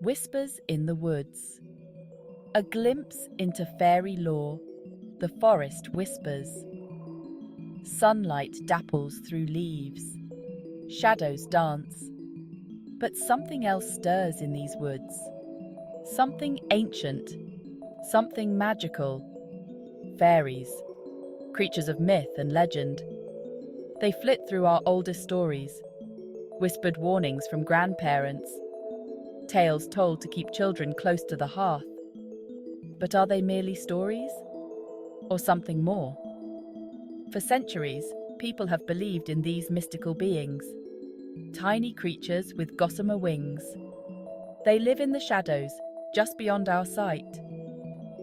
Whispers in the Woods. A glimpse into fairy lore, the forest whispers. Sunlight dapples through leaves. Shadows dance. But something else stirs in these woods. Something ancient. Something magical. Fairies. Creatures of myth and legend. They flit through our oldest stories. Whispered warnings from grandparents. Tales told to keep children close to the hearth. But are they merely stories? Or something more? For centuries, people have believed in these mystical beings. Tiny creatures with gossamer wings. They live in the shadows, just beyond our sight.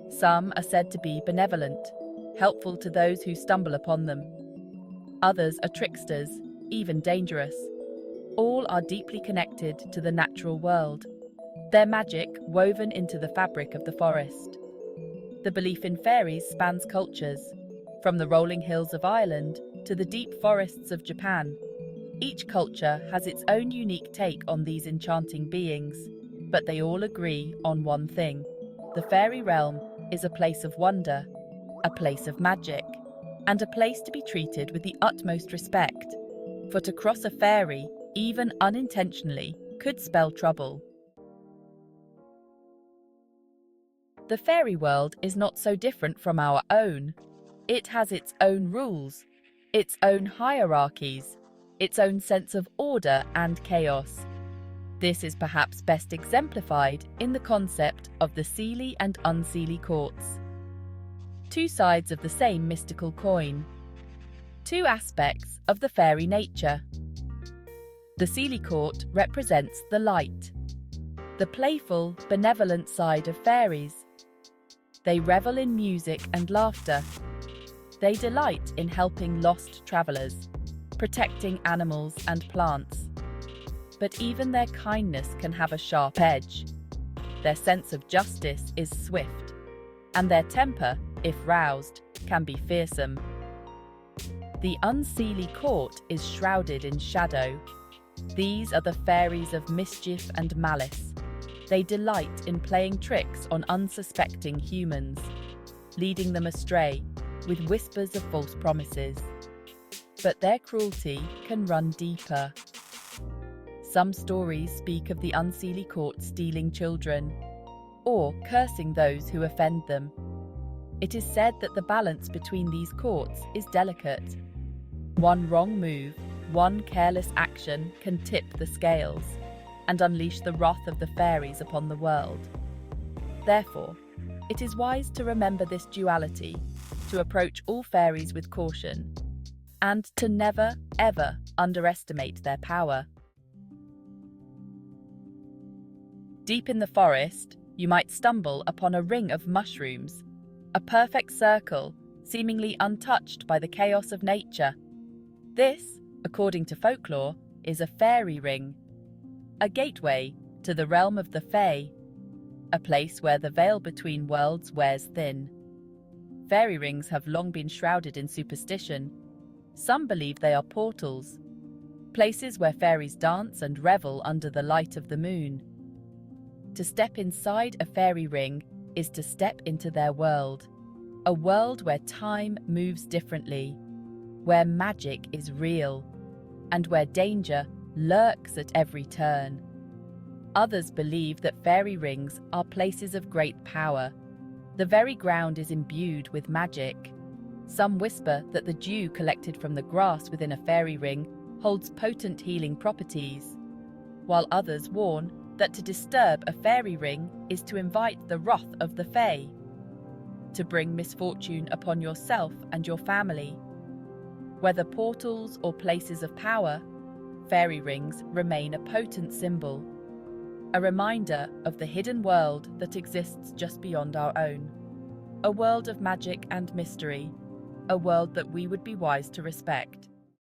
Some are said to be benevolent, helpful to those who stumble upon them. Others are tricksters, even dangerous. All are deeply connected to the natural world, their magic woven into the fabric of the forest. The belief in fairies spans cultures, from the rolling hills of Ireland to the deep forests of Japan. Each culture has its own unique take on these enchanting beings, but they all agree on one thing. The fairy realm is a place of wonder, a place of magic, and a place to be treated with the utmost respect. For to cross a fairy, even unintentionally, could spell trouble. The fairy world is not so different from our own. It has its own rules, its own hierarchies, its own sense of order and chaos. This is perhaps best exemplified in the concept of the Seelie and Unseelie courts. Two sides of the same mystical coin. Two aspects of the fairy nature. The Seelie court represents the light, the playful, benevolent side of fairies. They revel in music and laughter. They delight in helping lost travelers, protecting animals and plants. But even their kindness can have a sharp edge. Their sense of justice is swift, and their temper, if roused, can be fearsome. The Unseelie court is shrouded in shadow. These are the fairies of mischief and malice. They delight in playing tricks on unsuspecting humans, leading them astray with whispers of false promises. But their cruelty can run deeper. Some stories speak of the Unseelie court stealing children, or cursing those who offend them. It is said that the balance between these courts is delicate. One wrong move, one careless action can tip the scales and unleash the wrath of the fairies upon the world. Therefore, it is wise to remember this duality, to approach all fairies with caution, and to never, ever underestimate their power. Deep in the forest, you might stumble upon a ring of mushrooms, a perfect circle, seemingly untouched by the chaos of nature. This, according to folklore, is a fairy ring, a gateway to the realm of the fae, a place where the veil between worlds wears thin. Fairy rings have long been shrouded in superstition. Some believe they are portals, places where fairies dance and revel under the light of the moon. To step inside a fairy ring is to step into their world, a world where time moves differently, where magic is real, and where danger lurks at every turn. Others believe that fairy rings are places of great power. The very ground is imbued with magic. Some whisper that the dew collected from the grass within a fairy ring holds potent healing properties, while others warn that to disturb a fairy ring is to invite the wrath of the fae, to bring misfortune upon yourself and your family. Whether portals or places of power, fairy rings remain a potent symbol, a reminder of the hidden world that exists just beyond our own, a world of magic and mystery, a world that we would be wise to respect.